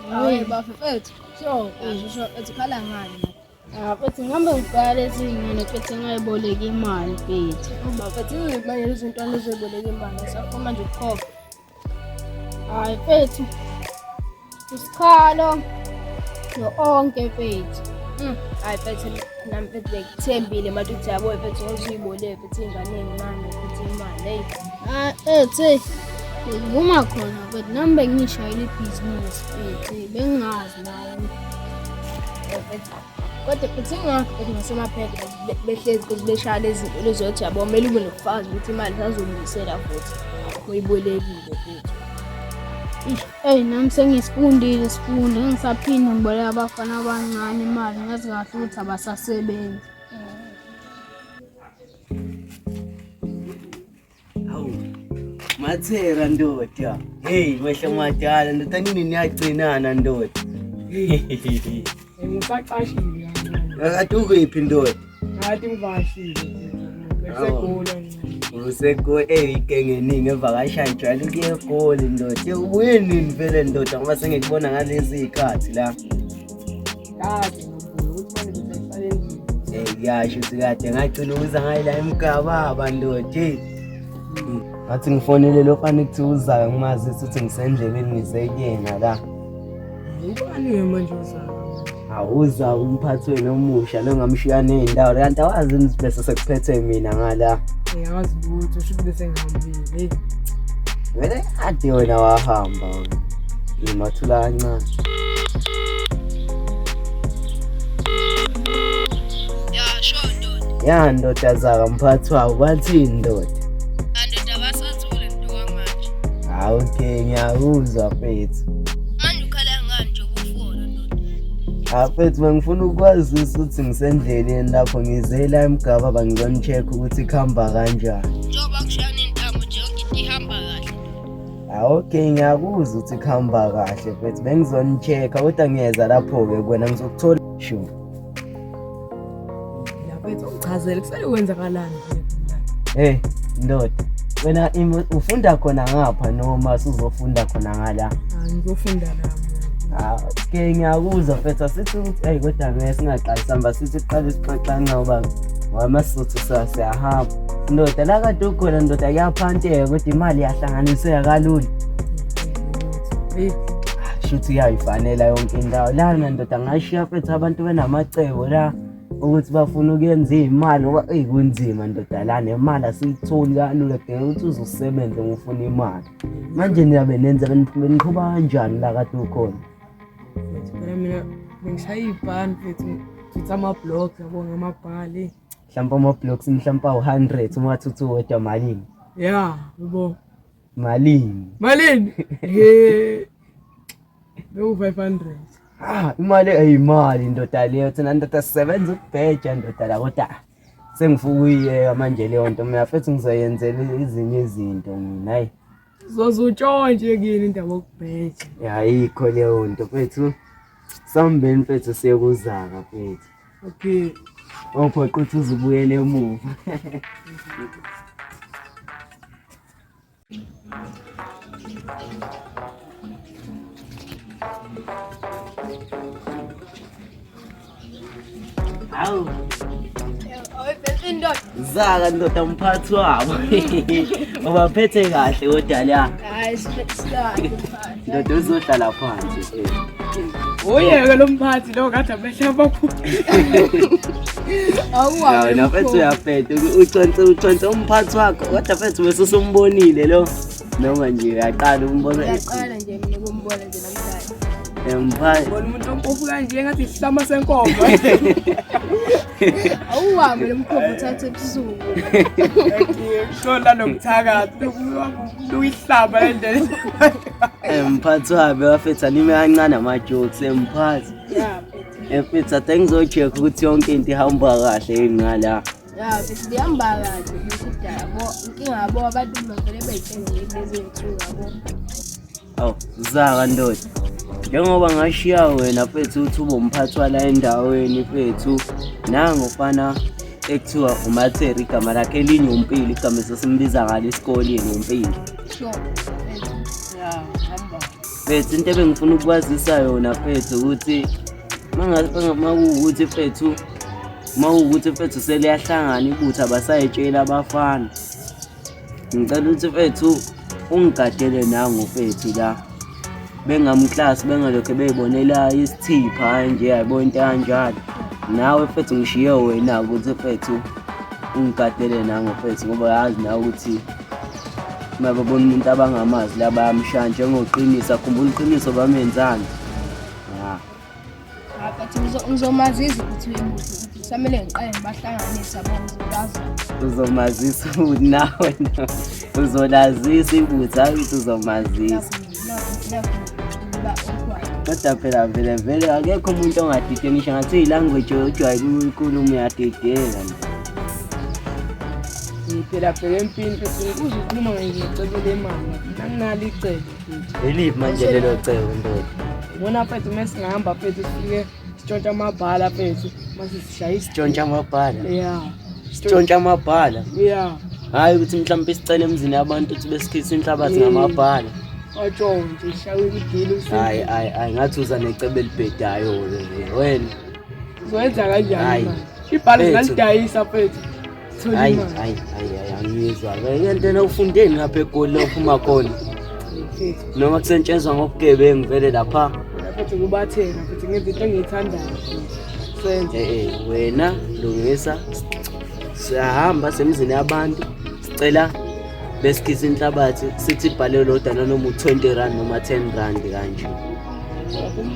Hayi bafethu. So, ethi khala ngani? Futhi ngihambe ngibhale izingane futhi ngayiboleka imali mfethu. Bafethu manje izinto alizoboleka imali sakho manje ukukhokha. Hayi mfethu. Usikhalo onke mfethu. Hayi mfethu nami mfethu ngikuthembile manje ukuthi yabo mfethu uziboleke futhi inganeni manje futhi imali. Ethi nguma khona mfethu nami bengishayela ibhizinisi mfethu bengingazi nawe. Kodwa futhi ngakho ngasemaphepha behlezi beshaya lezi zinto lezothi yabo kumele ube nokufazi ukuthi imali sazolungisela futhi uyibolekile futhi. Nami sengisifundile isifundo ngisaphinde ngiboleka abafana abancane imali ngazi kahle ukuthi abasasebenzi. Hawu. Mathera ndoda. Hey, wehle madala ndoda nini niyagcinana ndoda. Ngisaqashile. Akade ukuphi ndoda? Ngathi ngivashile. Besegola nje. Useko igengeningi evakasha njalo kuye egoli ndoda. Ubuye nini vele ndoda ngoba sengikubona ngalezi izikhathi la. Kade ukuthi manje ngisaqale endlini. Yasho sikade ngagcina uza ngayila emgababa ndoda. Ngathi ngifonele lo fana ukuthi uzayo ngimazisa ukuthi ngisendleleni ngiseyena la. Ubani manje uzayo? Awuza umphathi wena omusha lo ngamshiya nendawo kanti awazi bese sekuphethe mina ngala. Ngiyazi ukuthi usho bese ngihambile. Wena ade wena wahamba. Imathula kancane. Ya ndoda zaka mphathi wabo bathini ndoda? Ndoda basathule mntu kwamanje. Okay ngiyakuzwa mfethu. Manje ukhala ngani nje ubufona ndoda? Mfethu bengifuna ukwazisa ukuthi ngisendleleni lapho ngizela emgaba bangizoni check ukuthi ikhamba kanjani. Njoba kushayana intambo nje into ihamba kahle. Okay ngiyakuzwa ukuthi ikhamba kahle mfethu bengizoni check kodwa ngiyeza lapho ke kwena ngizokuthola sure. Lapho uchazelwe kusale kwenzakalani ndoda wena ufunda khona ngapha noma usuzofunda khona ngala? Ngizofunda nami. Okay ngiyakuzwa mfethu asithi ukuthi kodwa ngeke singaqali samba sithi siqale sixoxana ngoba ngamasuthu sasiyahamba ndoda la kade ukhona ndoda kuyaphanteka kodwa imali yahlanganiseka kalula. Shithi yayifanela yonke indawo lana ndoda ngashiya mfethu abantu benamacebo la ukuthi bafuna ukuyenza imali ngoba kunzima ndoda la nemali asiyitholi kalula kudinga ukuthi uzosebenza ngofuna imali. Manje niyabe nenza beniqhuba kanjani la kade ukhona? Phela mina ngishaya ibhani mfethu ngithi ama-blocks yabo ngamabhali. Mhlawumbe ama-blocks mhlawumbe awu-100 uma wathi wedwa malini? Ya, yebo. Malini? Malini? Bewu-500. Imali eyimali ndoda leyo thina ndoda sisebenza ukubheja ndoda la kodwa sengifuna ukuyiyeka manje leyo nto mina futhi ngizoyenzela ezinye izinto mina hayi. Zozutshontshe kini indaba yokubheja. Ayikho leyo nto mfethu. Sambeni mfethu siyokuzaka mfethu. Okay. Ophoqa ukuthi uzibuyele emuva. Hawu. Zaka ndoda mphathi wabo. Ubaphethe kahle kodwa la. Hayi sihlala phansi. Ndoda uzohlala phansi. Oyeke lo mphathi lo kade amehla abakhulu. Awuwazi. Na mfethu uyaphethe uconce umphathi wakho kodwa mfethu bese usumbonile lo. Noma nje yaqala umbona. Yaqala nje mina ukumbona nje namhlanje. Mphathi. Bona umuntu ompofu kanje ngathi isihlama senkomo. Awuhambe lo mkhopho uthathe ebusuku. Shona nokuthakathi uyihlaba le ndlela. Mphathi wabe wafetha nime kancane ama-jokes emphathi. Ya mfethu ade ngizocheck ukuthi yonke into ihamba kahle ngala. Ya bese lihamba kahle futhi yabo inkinga yabo abantu bavele beyithengile lezi zinsuku yabo. Awu zaka ndoda. Njengoba ngashiya wena mfethu uthi ube umphathi wala endaweni mfethu nangofana ekuthiwa uMatheri igama lakhe elinye uMpili, igama esesimbiza ngalo esikoleni uMpili. Sure. Ya, hamba. Mfethu into ebengifuna ukukwazisa yona mfethu ukuthi mawukuthi mfethu seliyahlangana ibutha abasayitshela abafana. Ngicela ukuthi mfethu ungigadele nangu mfethu la. Bengamklasi bengalokho beyibonela isithipha nje yayibona into kanjalo. Nawe mfethu ngishiye wena ukuthi mfethu ungigadele nangu mfethu ngoba yazi nawe ukuthi mababona umuntu abangamazi la bayamshaya njengoqinisa, khumbula iqiniso bamenzani. But ngizomazisa ukuthi umuntu kusamele ngiqale ngibahlanganise abongizazi. Uzomazisa ukuthi nawe uzolazisa ibutha ukuthi uzomazisa. Kodwa phela vele akekho umuntu ongadide ngisho ngathi ilanguage ojwayele ukuyikhuluma uyadideka. Phela empini futhi uzokhuluma ngecebo lemali. Anginalo icebo futhi. Eliphi manje lelo cebo ndoda? Ubona mfethu mesingahamba mfethu sifike sitshontsha amabhala mfethu mase sishaya Sitshontsha amabhala. Yeah. Sitshontsha amabhala. Yeah. Hayi ukuthi mhlawumbe sicela emzini yabantu ukuthi besikhisa inhlabathi ngamabhala. Watshontsha ishaya igilo usizo. Hayi ngathi uza necebo elibhedayo wena. Uzoyenza kanjani Hayi. manje? Ibhala ngalidayisa mfethu. Hayi angizwa. Ngento nawufundeni ngapha eGoli la uphuma khona. Noma kusetshenzwa ngobugebengu vele lapha. Lapho kubathenga futhi ngenza into engiyithandayo. Senze. Wena lungisa siyahamba semzini yabantu sicela besikhisa inhlabathi sithi ibhale lodwa noma u20 noma 10 rand kanje.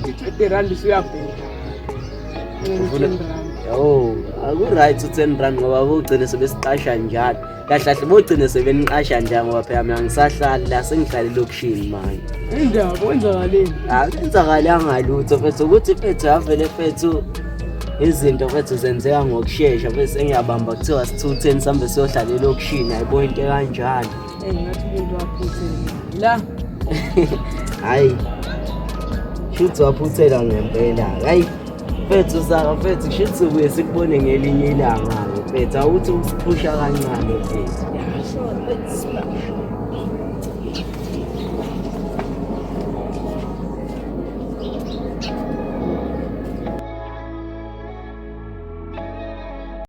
Ukuthi rand siyabheka. Aku-right u10 rand ngoba bogcine sebesiqasha njalo. Kahle bogcine sebeniqasha njalo ngoba phela mina ngisahlala la sengihlala elokishini manje. Indaba kwenzakaleni? Akenzakalanga lutho mfethu ukuthi mfethu avele mfethu izinto mfethu zenzeka ngokusheshsha bese engiyabamba kuthiwa sithuthe sihambe siyohlala elokishini ayibona into kanjalo. Ngathi umuntu waphuthela la. Hayi shuthi waphuthela ngempela. Hayi mfethu saka mfethu shuthi ubuye sikubone ngelinye ilanga mfethu awuthi usiphusha kancane mfethu. Sure, let's smash.